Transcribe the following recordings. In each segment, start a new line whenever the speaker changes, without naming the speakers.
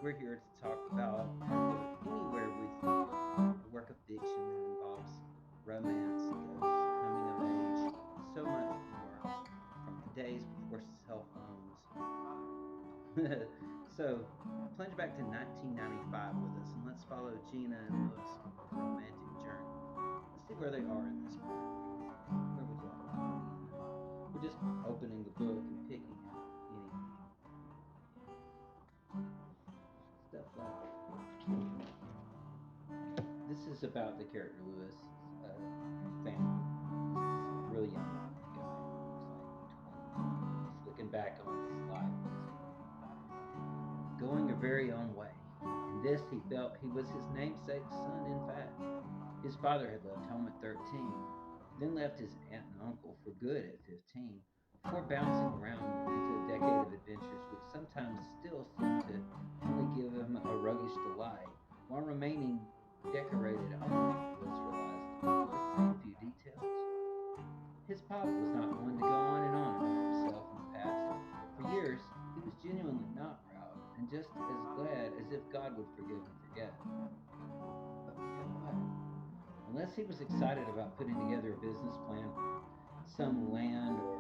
We're here to talk about our book, Anywhere With You, a work of fiction that involves romance, ghosts, coming of age, and so much more from the days before cell phones. So, plunge back to 1995 with us and let's follow Gina and Lewis on their romantic journey. Let's see where they are in this book. Where would you like to begin? We're just opening the book and picking out anything. Stuff like this is about the character Lewis's family. This is a real young guy. Looks like 20 maybe. He's looking back on his life and he's going a very own way. In this, he felt he was his namesake's son, in fact. His father had left home at 13, then left his aunt and uncle for good at 15, before bouncing around into a decade of adventures which sometimes still seemed to only give him a roguish delight, while remaining decorated only, Lewis realized, with the same few details. His pop was not one to go on and on about himself and the past. For years, he was genuinely not proud, and just as glad as if God would forgive and forget. But forget what? Unless he was excited about putting together a business plan for some land or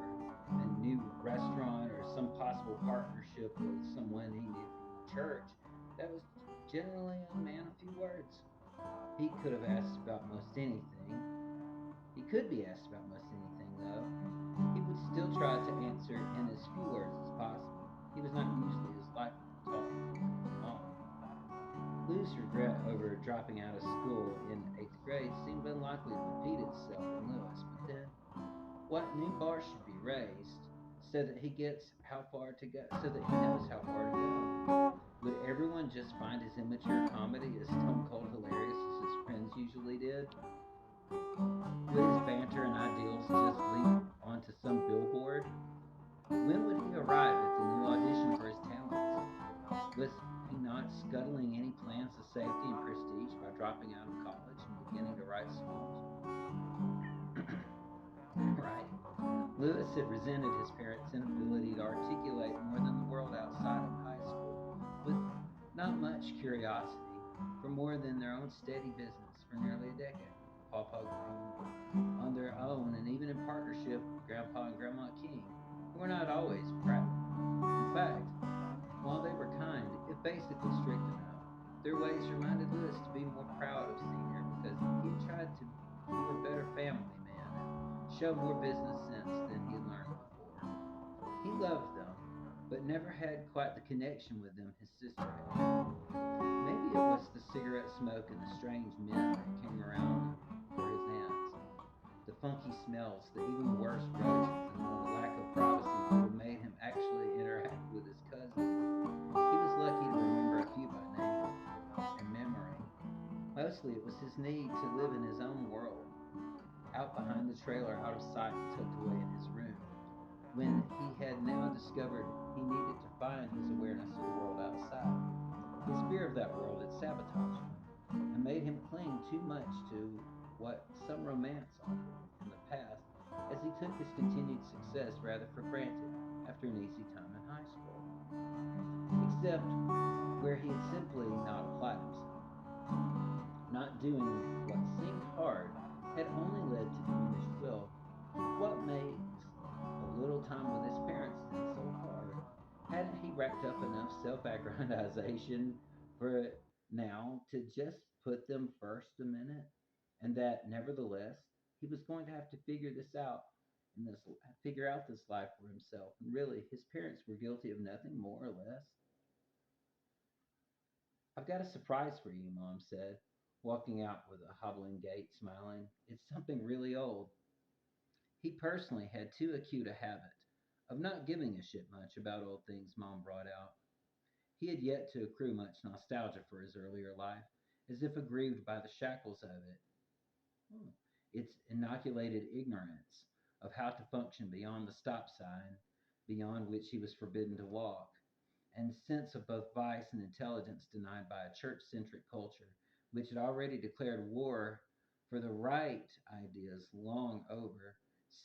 a new restaurant or some possible partnership with someone he knew from the church, that was generally a man of few words. He could have asked about most anything. He could be asked about most anything, though. He would still try to answer in as few words as possible. He was not usually as likely to talk as Mom. Lou's regret over dropping out of school in eighth grade seemed unlikely to repeat itself in Lewis, but then what new bar should be raised so that he gets how far to go, so that he knows how far to go? Would everyone just find his immature comedy as stone cold hilarious as his friends usually did? Would his banter and ideals just leap onto some billboard? When would he arrive at the new audition for his talents? Was he not scuttling any plans of safety and prestige by dropping out of college and beginning to write songs? Right. Lewis had resented his parents' inability to articulate more than the world outside of high school, with not much curiosity for more than their own steady business for nearly a decade. Pawpaw Green, on their own, and even in partnership with Grandpa and Grandma King, who were not always proud. In fact, while they were kind, if basically strict enough, their ways reminded Lewis to be more proud of Senior because he had tried to be a better family man and show more business sense than he had learned before. He loved them, but never had quite the connection with them his sister had. Maybe it was the cigarette smoke and the strange men that came around for his aunts, the funky smells, the even worse roaches, and the lack of privacy that had made him actually interact with his cousins. He was lucky to remember a few by name and memory. Mostly it was his need to live in his own world, out behind the trailer, out of sight and tucked away in his room. When he had now discovered he needed to find his awareness of the world outside, his fear of that world had sabotaged him and made him cling too much to what some romance offered in the past as he took his continued success rather for granted after an easy time in high school. Except where he had simply not applied himself. Not doing what seemed hard had only led to diminished will. What makes a little time with his parents then so hard? Hadn't he racked up enough self aggrandization for now to just put them first a minute? And that nevertheless, he was going to have to figure out this life for himself. And really, his parents were guilty of nothing more or less. I've got a surprise for you, Mom said, walking out with a hobbling gait, smiling. It's something really old. He personally had too acute a habit of not giving a shit much about old things Mom brought out. He had yet to accrue much nostalgia for his earlier life, as if aggrieved by the shackles of it. Hmm. Its inoculated ignorance of how to function beyond the stop sign, beyond which he was forbidden to walk, and sense of both vice and intelligence denied by a church centric culture, which had already declared war for the right ideas long over,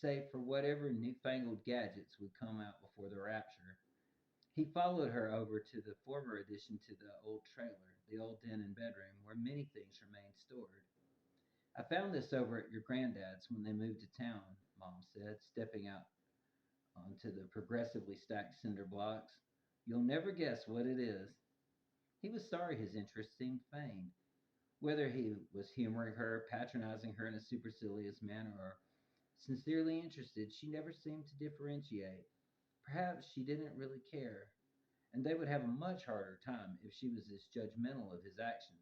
save for whatever newfangled gadgets would come out before the rapture. He followed her over to the former addition to the old trailer, the old den and bedroom, where many things remained stored. I found this over at your granddad's when they moved to town, Mom said, stepping out onto the progressively stacked cinder blocks. You'll never guess what it is. He was sorry his interest seemed feigned. Whether he was humoring her, patronizing her in a supercilious manner, or sincerely interested, she never seemed to differentiate. Perhaps she didn't really care, and they would have a much harder time if she was as judgmental of his actions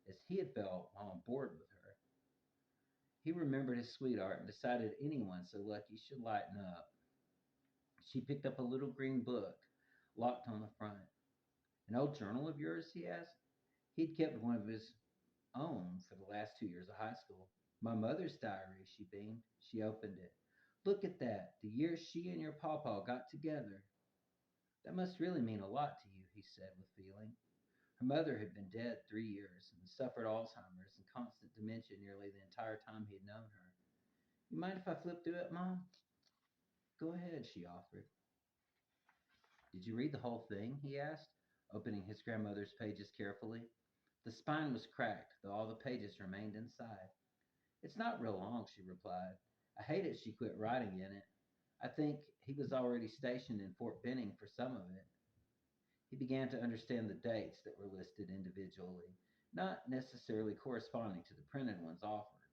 as he had felt while on board with her. He remembered his sweetheart and decided anyone so lucky should lighten up. She picked up a little green book locked on the front. An old journal of yours? He asked. He'd kept one of his own for the last 2 years of high school. My mother's diary, she beamed. She opened it. Look at that, the year she and your pawpaw got together. That must really mean a lot to you, he said with feeling. Her mother had been dead 3 years and suffered Alzheimer's and constant dementia nearly the entire time he had known her. You mind if I flip through it, Mom? Go ahead, she offered. Did you read the whole thing? He asked, opening his grandmother's pages carefully. The spine was cracked, though all the pages remained inside. It's not real long, she replied. I hate it she quit writing in it. I think he was already stationed in Fort Benning for some of it. He began to understand the dates that were listed individually, not necessarily corresponding to the printed ones offered.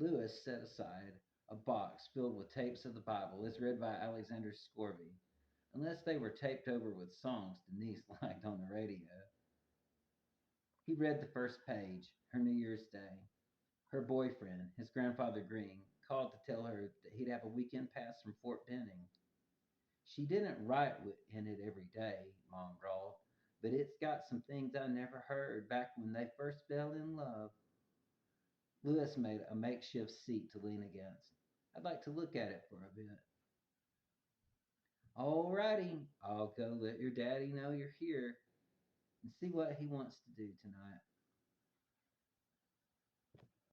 Lewis set aside a box filled with tapes of the Bible as read by Alexander Scorby, unless they were taped over with songs Denise liked on the radio. He read the first page, her New Year's Day. Her boyfriend, his grandfather Green, called to tell her that he'd have a weekend pass from Fort Benning. She didn't write in it every day, Mom drawled, but it's got some things I never heard back when they first fell in love. Lewis made a makeshift seat to lean against. I'd like to look at it for a bit. All righty, I'll go let your daddy know you're here and see what he wants to do tonight.